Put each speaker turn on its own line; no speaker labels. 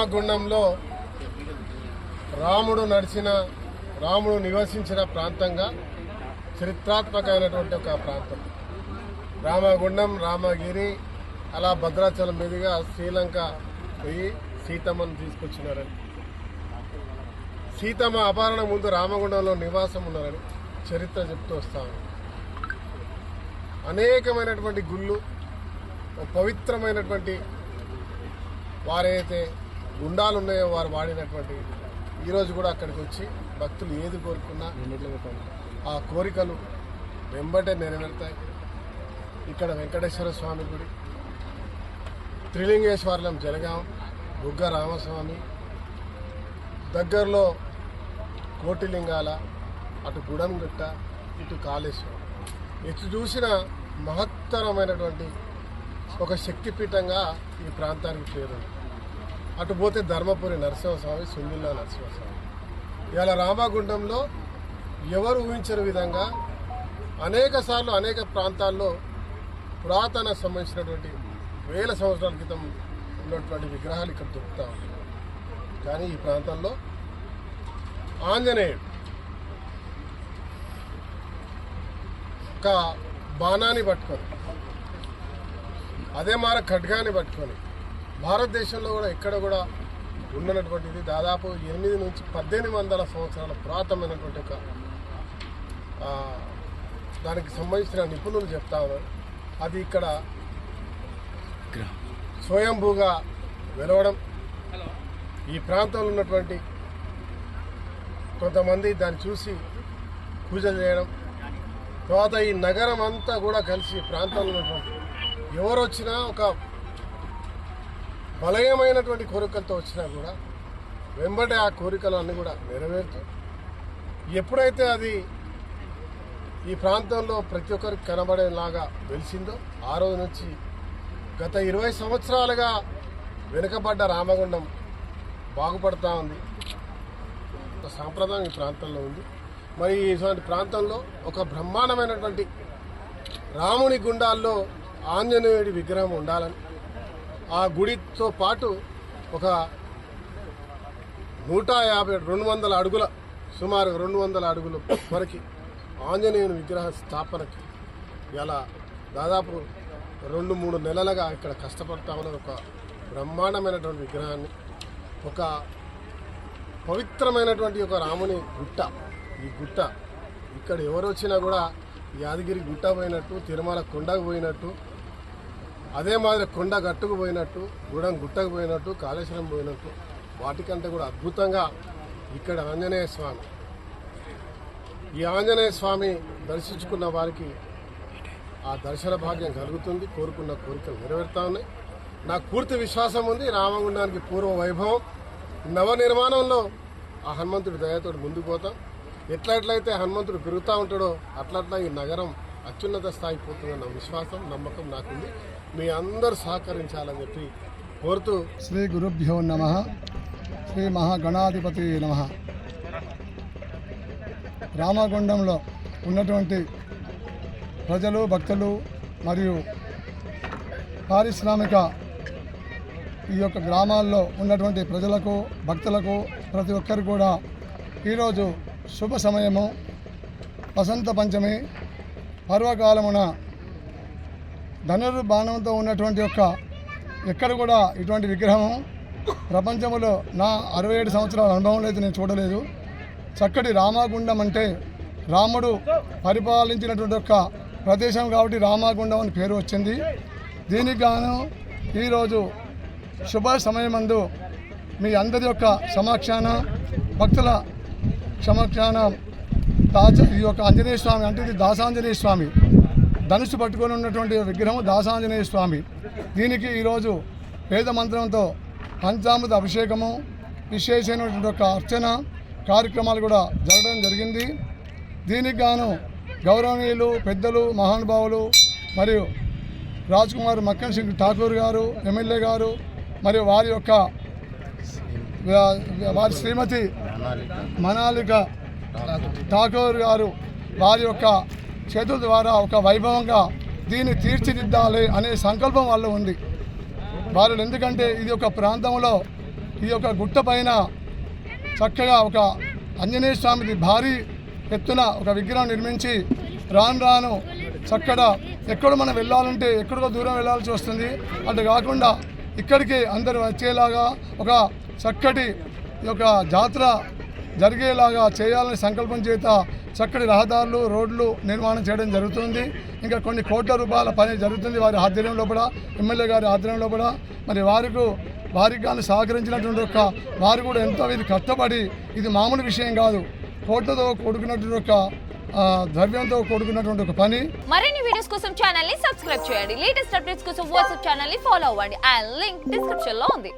రామగుండంలో రాముడు నివసించిన ప్రాంతంగా చరిత్రాత్మకమైనటువంటి ఒక ప్రాంతం. రామగుండం, రామగిరి, అలా భద్రాచలం మీదుగా శ్రీలంక పోయి సీతమ్మను తీసుకొచ్చినారని, సీతమ్మ అపహరణ ముందు రామగుండంలో నివాసం ఉన్నారని చరిత్ర చెప్తూ వస్తాము. అనేకమైనటువంటి గుళ్ళు, పవిత్రమైనటువంటి వారైతే గుండాలు ఉన్నాయో వారు వాడినటువంటి ఈరోజు కూడా అక్కడికి వచ్చి భక్తులు ఏది కోరుకున్నా ఆ కోరికలు వెంబటే నెరవేరుతాయి. ఇక్కడ వెంకటేశ్వర స్వామి గుడి, త్రిలింగేశ్వరం జలగాం, బుగ్గ రామస్వామి, దగ్గరలో కోటిలింగాల, అటు గుడంగుట్ట, ఇటు కాళేశ్వరం, ఎటు చూసిన మహత్తరమైనటువంటి ఒక శక్తిపీఠంగా ఈ ప్రాంతానికి పేరుంది. అటు పోతే ధర్మపురి నరసింహస్వామి, సుందిల్లా నరసింహస్వామి. ఇవాళ రామగుండంలో ఎవరు ఊహించని విధంగా అనేక సార్లు అనేక ప్రాంతాల్లో పురాతన సంబంధించినటువంటి వేల సంవత్సరాల క్రితం ఉన్నటువంటి విగ్రహాలు ఇక్కడ దొరుకుతూ ఉంటాయి. కానీ ఈ ప్రాంతంలో ఆంజనేయుడు ఒక బాణాన్ని పట్టుకొని, అదే మార ఖడ్గాన్ని పట్టుకొని భారతదేశంలో కూడా ఎక్కడ కూడా ఉన్నటువంటిది దాదాపు 8 నుంచి 1800 సంవత్సరాల పురాతనమైనటువంటి ఒక దానికి సంబంధించిన నిపుణులు చెప్తా ఉన్నారు. అది ఇక్కడ స్వయంభూగా వెలవడం, ఈ ప్రాంతంలో ఉన్నటువంటి కొంతమంది దాన్ని చూసి పూజలు చేయడం, తర్వాత ఈ నగరం అంతా కూడా కలిసి ప్రాంతంలో ఉన్నటువంటి ఎవరు వచ్చినా ఒక బలయమైనటువంటి కోరికలతో వచ్చినా కూడా వెంబడే ఆ కోరికలు అన్నీ కూడా నెరవేరుతూ, ఎప్పుడైతే అది ఈ ప్రాంతంలో ప్రతి ఒక్కరికి కనబడేలాగా వెలిసిందో ఆ రోజు నుంచి గత 20 సంవత్సరాలుగా వెనుకబడ్డ రామగుండం బాగుపడుతూ ఉంది. ఒక సాంప్రదాయం ఈ ప్రాంతంలో ఉంది. మరి ఇటువంటి ప్రాంతంలో ఒక బ్రహ్మాండమైనటువంటి రాముని గుండాల్లో ఆంజనేయుడి విగ్రహం ఉండాలని, ఆ గుడితో పాటు ఒక 150-200 అడుగుల, సుమారు 200 అడుగుల వరకు ఆంజనేయుని విగ్రహ స్థాపనకి ఇలా దాదాపు 2-3 నెలలుగా ఇక్కడ కష్టపడతా ఉన్న ఒక బ్రహ్మాండమైనటువంటి విగ్రహాన్ని, ఒక పవిత్రమైనటువంటి ఒక రాముని గుట్ట. ఈ గుట్ట ఇక్కడ ఎవరు వచ్చినా కూడా యాదగిరి గుట్ట పోయినట్టు, తిరుమల కొండకు పోయినట్టు, అదే మాదిరి కొండ గట్టుకు పోయినట్టు, గుడం గుట్టకు పోయినట్టు, కాళేశ్వరం పోయినట్టు, వాటికంటే కూడా అద్భుతంగా ఇక్కడ ఆంజనేయ స్వామి. ఈ ఆంజనేయ స్వామి దర్శించుకున్న వారికి ఆ దర్శన భాగ్యం కలుగుతుంది, కోరుకున్న కోరికలు నెరవేరుతా ఉన్నాయి. నాకు పూర్తి విశ్వాసం ఉంది, రామగుండానికి పూర్వ వైభవం, నవనిర్మాణంలో ఆ హనుమంతుడి దయతో ముందుకు పోతాం. ఎట్లయితే హనుమంతుడు పెరుగుతూ ఉంటాడో అట్లట్లా ఈ నగరం అత్యున్నత స్థాయికి పోతుందన్న విశ్వాసం, నమ్మకం నాకుంది. మీ అందరూ సహకరించాలని చెప్పి కోరుతూ
శ్రీ గురుభ్యో నమః, శ్రీ మహాగణాధిపతి నమః. రామగుండంలో ఉన్నటువంటి ప్రజలు, భక్తులు మరియు పారిశ్రామిక ఈ యొక్క గ్రామాల్లో ఉన్నటువంటి ప్రజలకు, భక్తులకు ప్రతి ఒక్కరు కూడా ఈరోజు శుభ సమయము, వసంత పంచమి పర్వకాలమున ధనుర్బాణంతో ఉన్నటువంటి ఎక్కడ కూడా ఇటువంటి విగ్రహం ప్రపంచంలో నా 67 సంవత్సరాల అనుభవం అయితే నేను చూడలేదు. చక్కటి రామగుండం అంటే రాముడు పరిపాలించినటువంటి ప్రదేశం కాబట్టి రామగుండం అని పేరు వచ్చింది. దీనికి గాను ఈరోజు శుభ సమయమందు మీ అందరి యొక్క సమక్షాన, భక్తుల సమక్షాన ఈ యొక్క ఆంజనేయ స్వామి అంటే ఇది దాసాంజనేయ స్వామి, ధనుసు పట్టుకొని ఉన్నటువంటి విగ్రహం దాసాంజనేయ స్వామి. దీనికి ఈరోజు వేద మంత్రంతో పంచామృత అభిషేకము, విశేషమైనటువంటి ఒక అర్చన కార్యక్రమాలు కూడా జరగడం జరిగింది. దీనికి గాను గౌరవనీయులు, పెద్దలు, మహానుభావులు మరియు రాజ్ కుమార్ మక్కన్ సింగ్ ఠాకూర్ గారు, ఎమ్మెల్యే గారు, మరియు వారి శ్రీమతి మనాలిక ఠాకూర్ గారు వారి యొక్క చేతుల ద్వారా ఒక వైభవంగా దీన్ని తీర్చిదిద్దాలి అనే సంకల్పం వాళ్ళు ఉంది. వారు ఎందుకంటే ఇది ఒక ప్రాంతంలో ఈ యొక్క గుట్ట పైన చక్కగా ఒక ఆంజనేయ స్వామిది భారీ ఎత్తున ఒక విగ్రహం నిర్మించి రాను చక్కగా ఎక్కడ మనం వెళ్ళాలంటే ఎక్కడికో దూరం వెళ్ళాల్సి వస్తుంది. అటు కాకుండా ఇక్కడికి అందరూ వచ్చేలాగా ఒక చక్కటి ఈ యొక్క జాతర జరిగేలాగా చేయాలని సంకల్పం చేత చక్కటి రహదారులు రోడ్లు నిర్మాణం చేయడం జరుగుతుంది. ఇంకా కొన్ని కోట్ల రూపాయల పని జరుగుతుంది వారి ఆధ్వర్యంలో కూడా, ఎమ్మెల్యే గారి ఆధ్వర్యంలో కూడా. మరి వారికి కానీ సహకరించినటువంటి వారు కూడా ఎంతో ఇది కష్టపడి, ఇది మామూలు విషయం కాదు, కోట్లతో కూడుకున్నటువంటి ఒక ద్రవ్యంతో కూడుకున్నటువంటి ఒక పని.
మరిన్ని వీడియోస్ కోసం ఛానల్ ని సబ్స్క్రైబ్ చేయండి. లేటెస్ట్ అప్డేట్స్ కోసం వాట్సాప్ ఛానల్ ని ఫాలో అవ్వండి. ఆ లింక్ డిస్క్రిప్షన్ లో ఉంది.